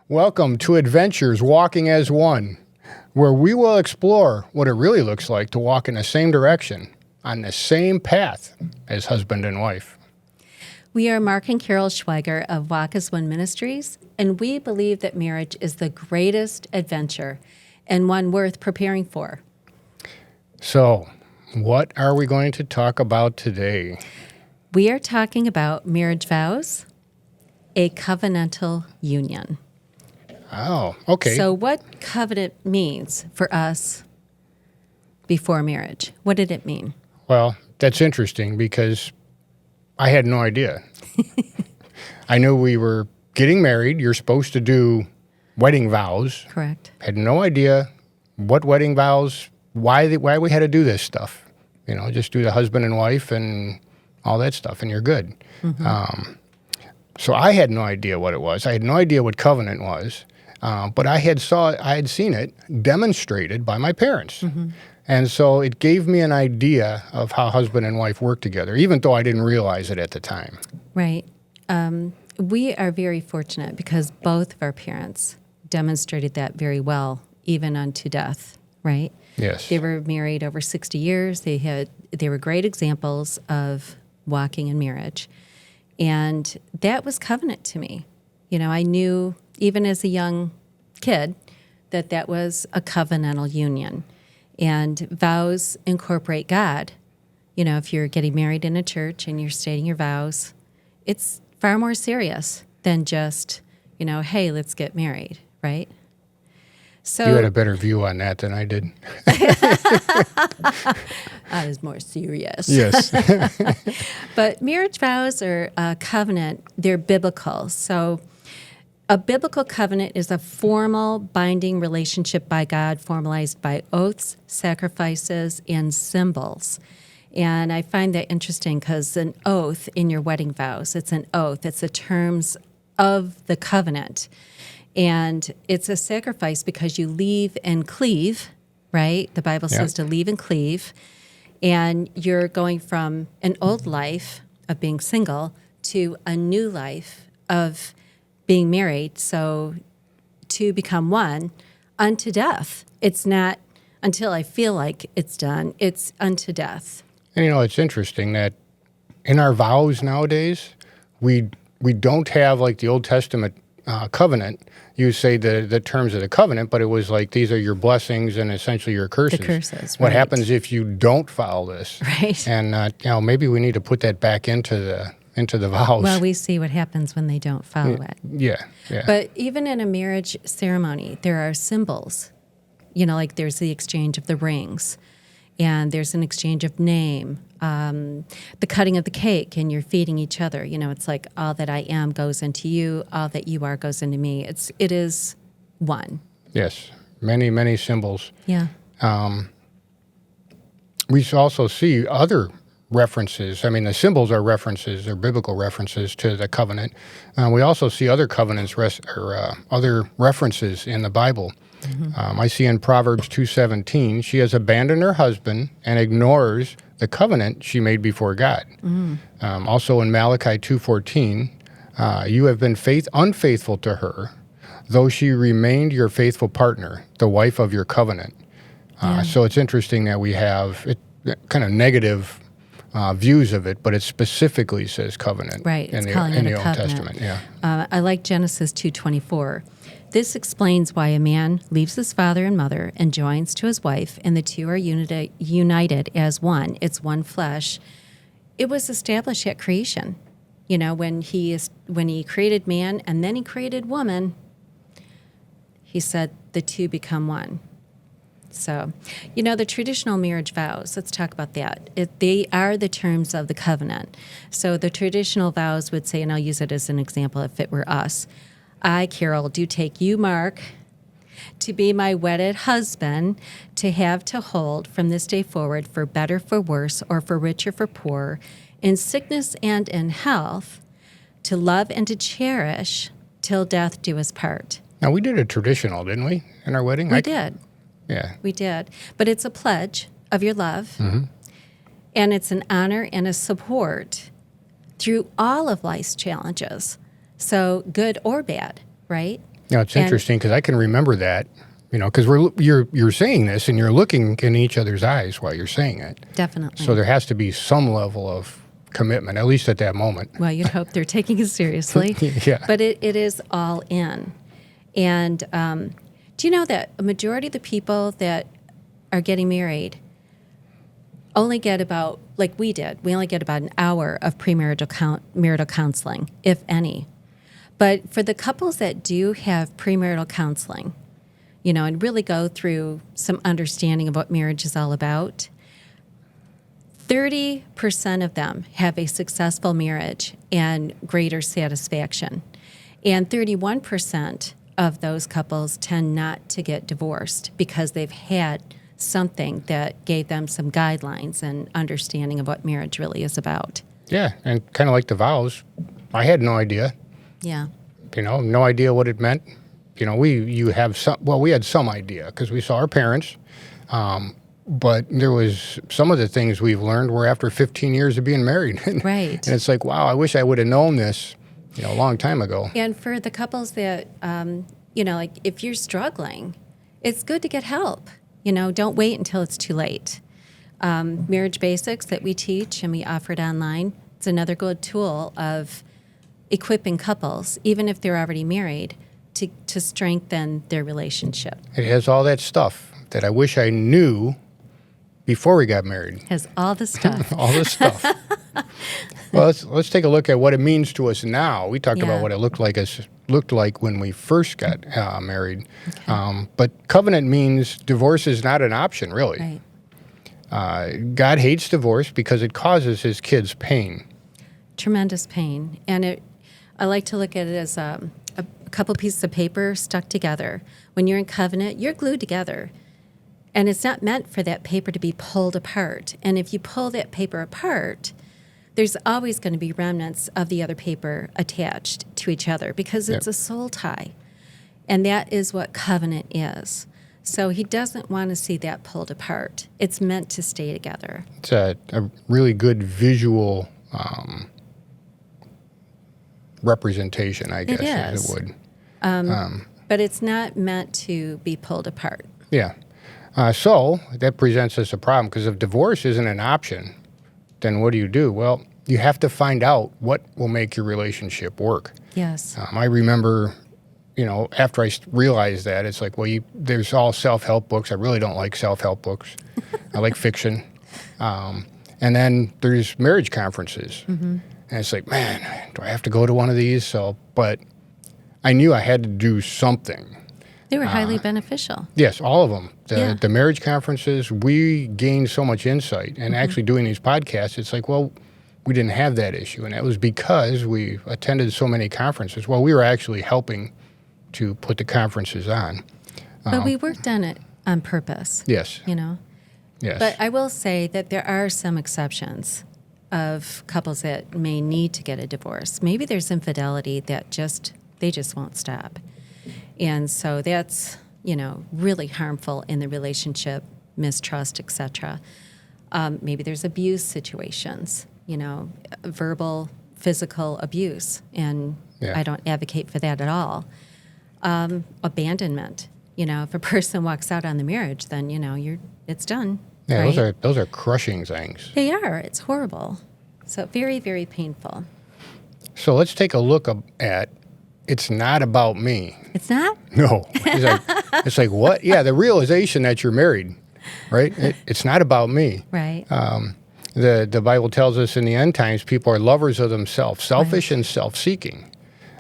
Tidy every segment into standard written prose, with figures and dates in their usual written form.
Welcome to Adventures Walking as One, where we will explore what it really looks like to walk in the same direction, on the same path as husband and wife. We are Mark and Carol Schweiger of Walk as One Ministries, and we believe that marriage is the greatest adventure and one worth preparing for. So, what are we going to talk about today? We are talking about marriage vows, a covenantal union. Oh, okay. So what covenant means for us before marriage? What did it mean? Well, that's interesting because I had no idea. I knew we were getting married. You're supposed to do wedding vows. Correct. Had no idea what wedding vows, why we had to do this stuff. You know, just do the husband and wife and all that stuff, and you're good. Mm-hmm. So I had no idea what it was. I had no idea what covenant was, but I had seen it demonstrated by my parents. Mm-hmm. And so it gave me an idea of how husband and wife work together, even though I didn't realize it at the time. Right. We are very fortunate because both of our parents demonstrated that very well, even unto death, right? Yes. They were married over 60 years. They were great examples of walking in marriage. And that was covenant to me. You know, I knew, even as a young kid, that was a covenantal union. And vows incorporate God. You know, if you're getting married in a church and you're stating your vows, it's far more serious than just, you know, hey, let's get married, right? So you had a better view on that than I did. I was more serious. Yes. But marriage vows are a covenant. They're biblical. So a biblical covenant is a formal, binding relationship by God, formalized by oaths, sacrifices, and symbols. And I find that interesting because an oath in your wedding vows, it's an oath. It's the terms of the covenant. And it's a sacrifice because you leave and cleave, right? The Bible says to leave and cleave. And you're going from an old life of being single to a new life of being married. So to become one unto death. It's not until I feel like it's done. It's unto death. And you know, it's interesting that in our vows nowadays, we don't have like the Old Testament covenant. You say the terms of the covenant, but it was like these are your blessings and essentially your curses. The curses, What right. happens if you don't follow this? Right. And you know, maybe we need to put that back into the vows. Well, we see what happens when they don't follow it. Yeah. But even in a marriage ceremony, there are symbols. You know, like there's the exchange of the rings, and there's an exchange of name, the cutting of the cake, and you're feeding each other. You know, it's like all that I am goes into you, all that you are goes into me. It is one. Yes, many symbols. Yeah. We also see other references. I mean, the symbols are references, they're biblical references to the covenant. We also see other covenants other references in the Bible. Mm-hmm. I see in Proverbs 2:17, she has abandoned her husband and ignores the covenant she made before God. Mm-hmm. Also in Malachi 2:14, you have been unfaithful to her, though she remained your faithful partner, the wife of your covenant. So it's interesting that we have kind of negative views of it, but it specifically says covenant in the Old Testament. Yeah. I like Genesis 2:24. This explains why a man leaves his father and mother and joins to his wife, and the two are united as one. It's one flesh. It was established at creation. You know, when he created man and then he created woman, he said the two become one. So, you know, the traditional marriage vows, let's talk about that. They are the terms of the covenant. So the traditional vows would say, and I'll use it as an example if it were us, I, Carol, do take you, Mark, to be my wedded husband, to have to hold from this day forward for better, for worse, or for richer, for poor, in sickness and in health, to love and to cherish till death do us part. Now, we did a traditional, didn't we, in our wedding? We did. Yeah. We did. But it's a pledge of your love, mm-hmm. and it's an honor and a support through all of life's challenges. So good or bad, right? You know, it's And- interesting because I can remember that, you know, because you're saying this and you're looking in each other's eyes while you're saying it. Definitely. So there has to be some level of commitment, at least at that moment. Well, you'd hope they're taking it seriously. Yeah. But it is all in. And do you know that a majority of the people that are getting married only get about, like we did, we only get about an hour of marital counseling, if any. But for the couples that do have premarital counseling, you know, and really go through some understanding of what marriage is all about, 30% of them have a successful marriage and greater satisfaction. And 31% of those couples tend not to get divorced because they've had something that gave them some guidelines and understanding of what marriage really is about. Yeah, and kind of like the vows, I had no idea. Yeah. You know, no idea what it meant. You know, we had some idea because we saw our parents, but there was some of the things we've learned were after 15 years of being married. Right. And it's like, wow, I wish I would have known this, you know, a long time ago. And for the couples that, you know, like if you're struggling, it's good to get help. You know, don't wait until it's too late. Marriage Basics that we teach and we offer it online, it's another good tool of equipping couples, even if they're already married, to strengthen their relationship. It has all that stuff that I wish I knew before we got married. Has all the stuff. All this stuff. Well, let's take a look at what it means to us now. We talked Yeah. about what it looked like when we first got married. Okay. But covenant means divorce is not an option, really. Right. God hates divorce because it causes his kids pain. Tremendous pain. And I like to look at it as a couple pieces of paper stuck together. When you're in covenant, you're glued together. And it's not meant for that paper to be pulled apart. And if you pull that paper apart, there's always going to be remnants of the other paper attached to each other because it's a soul tie. And that is what covenant is. So he doesn't want to see that pulled apart. It's meant to stay together. It's a really good visual representation, I guess, as it would. But it's not meant to be pulled apart. Yeah. So that presents us a problem because if divorce isn't an option, then what do? Well, you have to find out what will make your relationship work. Yes. I remember, you know, after I realized that, it's like, well, there's all self-help books. I really don't like self-help books. I like fiction. And then there's marriage conferences. Mm-hmm. And it's like, man, do I have to go to one of these? But I knew I had to do something. They were highly beneficial. Yes, all of them. Yeah. The marriage conferences, we gained so much insight. And actually doing these podcasts, it's like, well, we didn't have that issue. And that was because we attended so many conferences. Well, we were actually helping to put the conferences on. But we worked on it on purpose. Yes. You know? Yes. But I will say that there are some exceptions of couples that may need to get a divorce. Maybe there's infidelity that they just won't stop. And so that's, you know, really harmful in the relationship, mistrust, etc. Maybe there's abuse situations, you know, verbal, physical abuse. And I don't advocate for that at all. Abandonment. You know, if a person walks out on the marriage, then, you know, it's done. Yeah, right? those are crushing things. They are. It's horrible. So very, very painful. So let's take a look at it's not about me. It's not? No. It's like what? Yeah, the realization that you're married, right? It's not about me. Right. The Bible tells us in the end times people are lovers of themselves, selfish and self-seeking.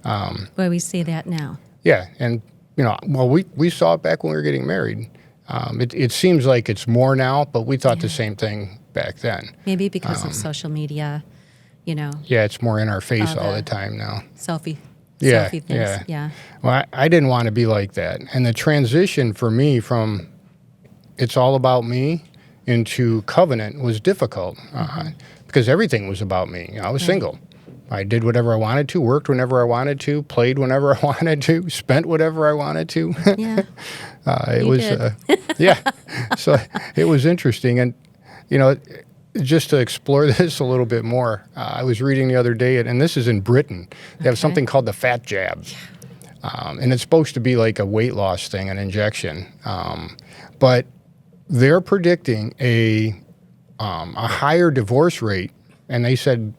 Well, we see that now. Yeah, and you know, well, we saw it back when we were getting married. It seems like it's more now, but we thought the same thing back then. Maybe because of social media, you know. Yeah, it's more in our face all the time now. Selfie things. Yeah. Well, I didn't want to be like that. And the transition for me from it's all about me into covenant was difficult because everything was about me. You know, I was single. I did whatever I wanted to, worked whenever I wanted to, played whenever I wanted to, spent whatever I wanted to. Yeah. Yeah. So it was interesting. And, you know, just to explore this a little bit more, I was reading the other day, and this is in Britain. They have something called the fat jab. and it's supposed to be like a weight loss thing, an injection. But they're predicting a higher divorce rate, and they said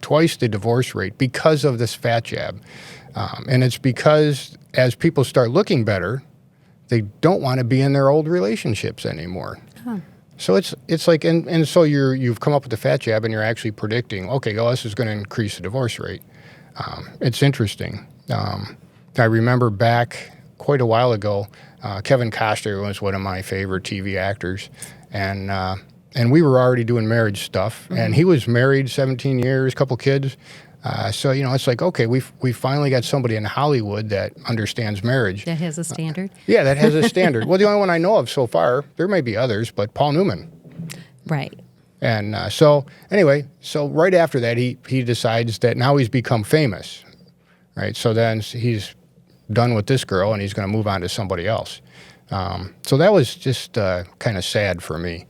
twice the divorce rate because of this fat jab. And it's because as people start looking better, they don't want to be in their old relationships anymore. Huh. So it's like, and so you've come up with the fat jab, and you're actually predicting, okay, well, this is going to increase the divorce rate. It's interesting. I remember back quite a while ago, Kevin Costner was one of my favorite TV actors, and we were already doing marriage stuff, and he was married 17 years, couple kids. So, it's like, okay, we finally got somebody in Hollywood that understands marriage. That has a standard. Yeah, that has a standard. Well, the only one I know of so far, there may be others, but Paul Newman. Right. And so right after that, he decides that now he's become famous, right? So then he's done with this girl, and he's going to move on to somebody else. So that was just kind of sad for me.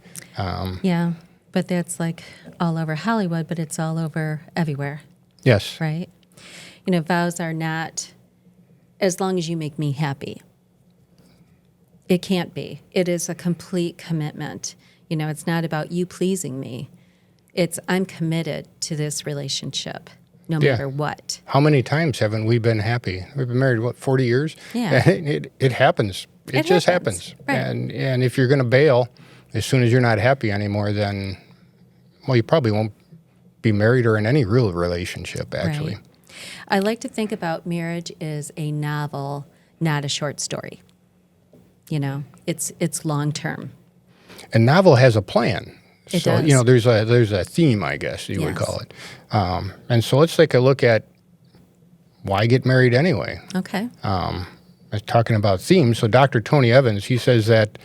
Yeah, but that's like all over Hollywood, but it's all over everywhere. Yes. Right? Vows are not, as long as you make me happy. It can't be. It is a complete commitment. It's not about you pleasing me. It's I'm committed to this relationship, no matter what. How many times haven't we been happy? We've been married, 40 years? Yeah. It happens. It just happens. Right. And if you're going to bail as soon as you're not happy anymore, then, well, you probably won't be married or in any real relationship, actually. Right. I like to think about marriage as a novel, not a short story. It's long term. A novel has a plan. It so, does. there's a theme, I guess you would call it. And so let's take a look at why get married anyway. Okay. I was talking about themes. So Dr. Tony Evans, he says that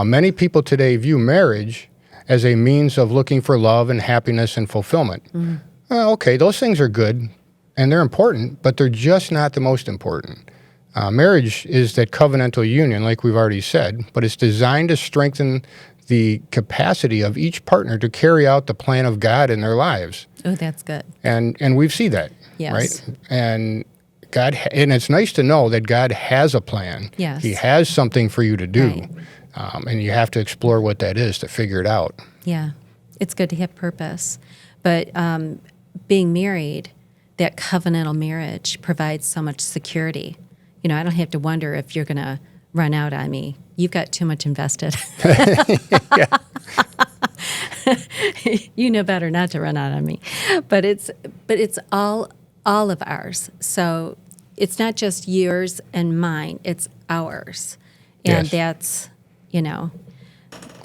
many people today view marriage as a means of looking for love and happiness and fulfillment. Mm-hmm. Okay, those things are good, and they're important, but they're just not the most important. Marriage is that covenantal union, like we've already said, but it's designed to strengthen the capacity of each partner to carry out the plan of God in their lives. Oh, that's good. And we see that, yes. Right? And and it's nice to know that God has a plan. Yes. He has something for you to do. Right. And you have to explore what that is to figure it out. Yeah, it's good to have purpose. But being married, that covenantal marriage provides so much security. I don't have to wonder if you're going to run out on me. You've got too much invested. You know better not to run out on me. But it's all of ours. So it's not just yours and mine. It's ours. And yes.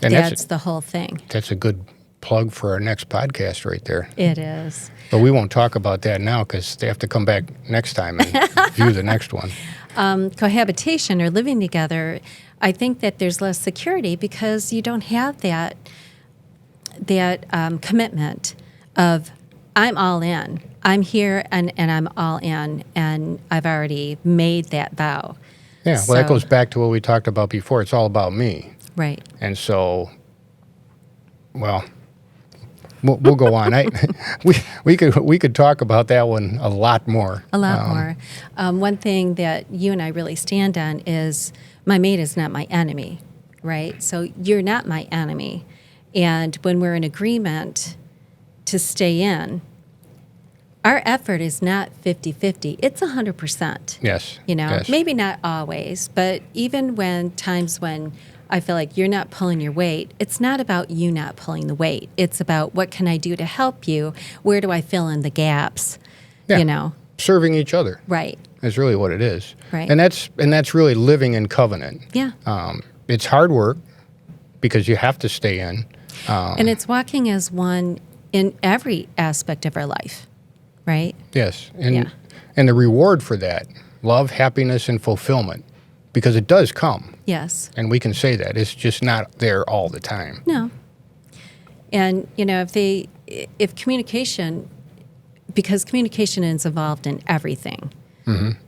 That's the whole thing. That's a good plug for our next podcast right there. It is. But we won't talk about that now because they have to come back next time and view the next one. Cohabitation or living together, I think that there's less security because you don't have that commitment of I'm all in. I'm here and I'm all in, and I've already made that vow. Yeah, well, that goes back to what we talked about before. It's all about me. Right. And so, well, we'll go on. We could talk about that one a lot more. A lot more. One thing that you and I really stand on is my mate is not my enemy, right? So you're not my enemy. And when we're in agreement to stay in, our effort is not 50-50. It's 100%. Yes. Yes. Maybe not always, but even when times when I feel like you're not pulling your weight, it's not about you not pulling the weight. It's about what can I do to help you? Where do I fill in the gaps? Yeah. Serving each other. Right. Is really what it is. Right. And that's really living in covenant. Yeah. It's hard work because you have to stay in. And it's walking as one in every aspect of our life, right? Yes. And the reward for that, love, happipiness, and fulfillment, because it does come. Yes. And we can say that. It's just not there all the time. No. And, if communication, because communication is involved in everything. Mm-hmm.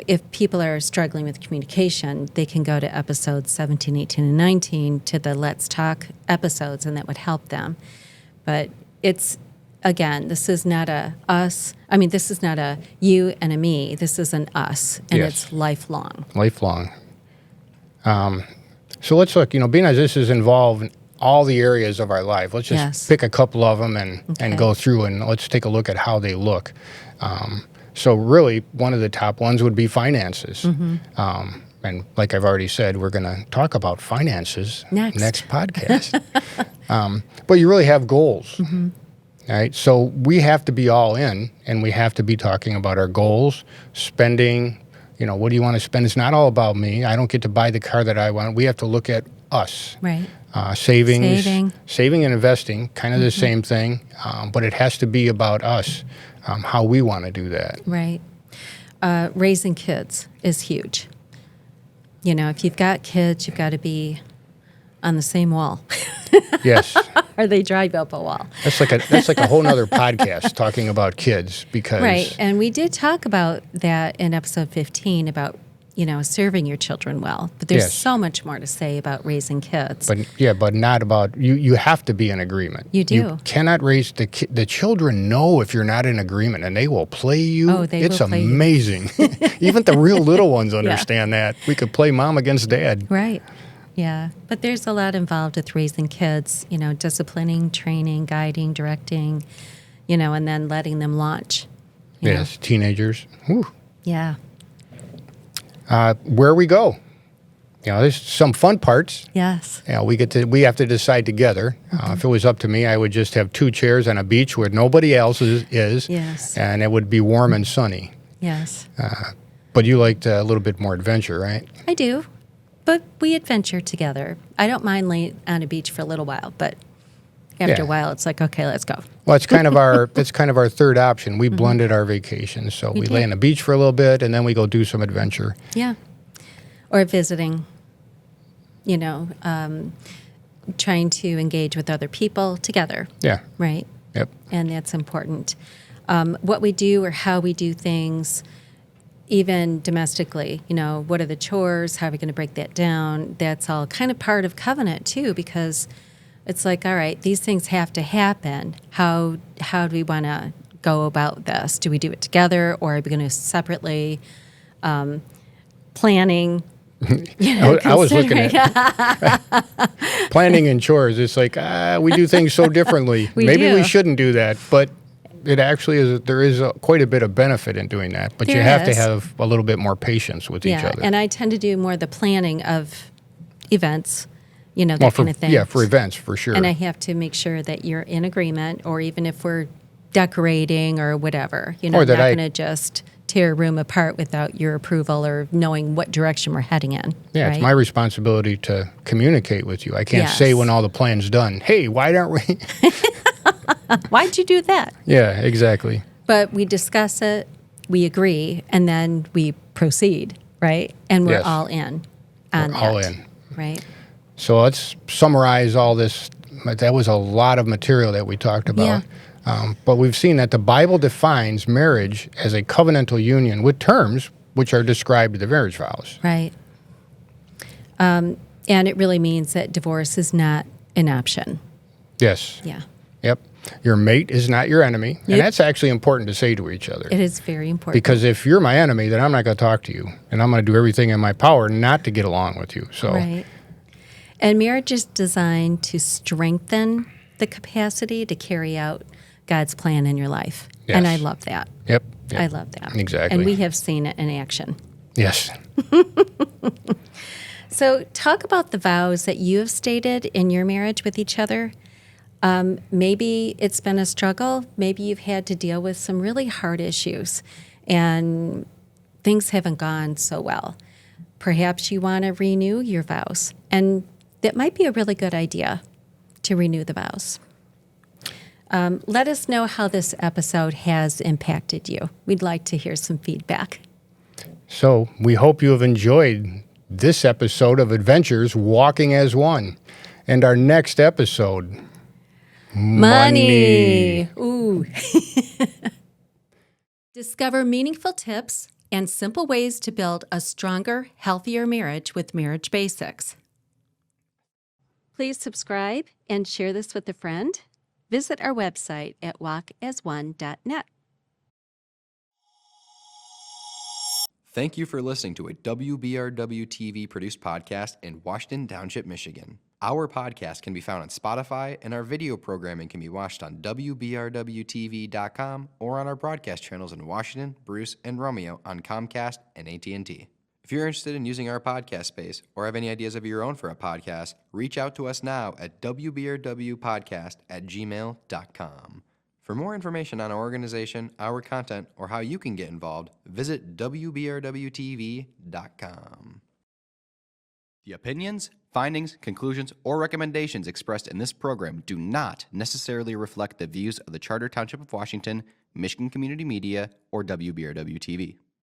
If people are struggling with communication, they can go to episodes 17, 18, and 19 to the Let's Talk episodes, and that would help them. But it's again, this is not a us. I mean, this is not a you and a me. This is an us, and Yes. it's lifelong. Lifelong. So let's look, being as this is involved in all the areas of our life, let's just Yes. pick a couple of them and Okay. go through and let's take a look at how they look. So really, one of the top ones would be finances. And like I've already said, we're going to talk about finances Next. podcast. But you really have goals. All right, so we have to be all in, and we have to be talking about our goals, spending. What do you want to spend? It's not all about me. I don't get to buy the car that I want. We have to look at us. Right. Saving and investing, kind of the same thing, but it has to be about us, how we want to do that. Right. Raising kids is huge. If you've got kids, you've got to be on the same wall, Yes, or they drive up a wall. that's like a whole nother podcast talking about kids because Right. And we did talk about that in episode 15 about, serving your children well. But there's Yes. so much more to say about raising kids. but not about you. You have to be in agreement. You do. You cannot raise the children. Know if you're not in agreement, and they will play you. Oh, they it's will play you. amazing. Even the real little ones understand that. We could play mom against dad. Right. Yeah. But there's a lot involved with raising kids, disciplining, training, guiding, directing, and then letting them launch. you know? Yes, teenagers. Whew. Yeah. Where we go. There's some fun parts. Yes. We have to decide together. If it was up to me, I would just have 2 chairs on a beach where nobody else is. Yes. And it would be warm and sunny. Yes. But you liked a little bit more adventure, right? I do. But we adventure together. I don't mind laying on a beach for a little while, but after Yeah. a while, it's like, okay, let's go. Well, it's kind of our third option. We blended our vacations, so we lay did. on the beach for a little bit, and then we go do some adventure. Yeah. Or visiting, trying to engage with other people together, Yeah. right? Yep. And that's important. What we do or how we do things, even domestically, what are the chores? How are we going to break that down? That's all kind of part of covenant too, because it's like, all right, these things have to happen. How do we want to go about this? Do we do it together, or are we going to separately planning? I was looking at planning and chores. It's like we do things so differently. Maybe do. we shouldn't do that, but it actually is. There is quite a bit of benefit in doing that. But you There have to is. have a little bit more patience with each other. And I tend to do more the planning of events, that kind of thing. Yeah, for events, for sure. And I have to make sure that you're in agreement, or even if we're decorating or whatever, Or I'm that not I- going to just tear a room apart without your approval or knowing what direction we're heading in. Yeah, right? it's my responsibility to communicate with you. I can't say Yes. when all the plan's done, hey, why aren't we? Why'd you do that? Yeah, exactly. But we discuss it, we agree, and then we proceed, right? And we're Yes. all in on We're all that, in. right? So let's summarize all this. That was a lot of material that we talked about. But we've seen that the Bible defines marriage as a covenantal union with terms which are described in the marriage vows. Right. And it really means that divorce is not an option. Yes. Yeah. Yep. Your mate is not your enemy. And Yep. that's actually important to say to each other. It is very important. Because if you're my enemy, then I'm not going to talk to you. And I'm going to do everything in my power not to get along with you. So, Right. And marriage is designed to strengthen the capacity to carry out God's plan in your life. And I Yes. love that. yep. I love that. Exactly. And we have seen it in action. Yes. So, talk about the vows that you have stated in your marriage with each other. Maybe it's been a struggle. Maybe you've had to deal with some really hard issues and things haven't gone so well. Perhaps you want to renew your vows, and that might be a really good idea to renew the vows. Let us know how this episode has impacted you. We'd like to hear some feedback. So we hope you have enjoyed this episode of Adventures Walking as One. And our next episode, Money. Ooh. Discover meaningful tips and simple ways to build a stronger, healthier marriage with Marriage Basics. Please subscribe and share this with a friend. Visit our website at walkasone.net. Thank you for listening to a WBRW TV produced podcast in Washington Township, Michigan. Our podcast can be found on Spotify, and our video programming can be watched on WBRWTV.com or on our broadcast channels in Washington, Bruce, and Romeo on Comcast and AT&T. If you're interested in using our podcast space or have any ideas of your own for a podcast, reach out to us now at WBRWpodcast@gmail.com. For more information on our organization, our content, or how you can get involved, visit WBRWTV.com. The opinions, findings, conclusions, or recommendations expressed in this program do not necessarily reflect the views of the Charter Township of Washington, Michigan Community Media, or WBRW-TV.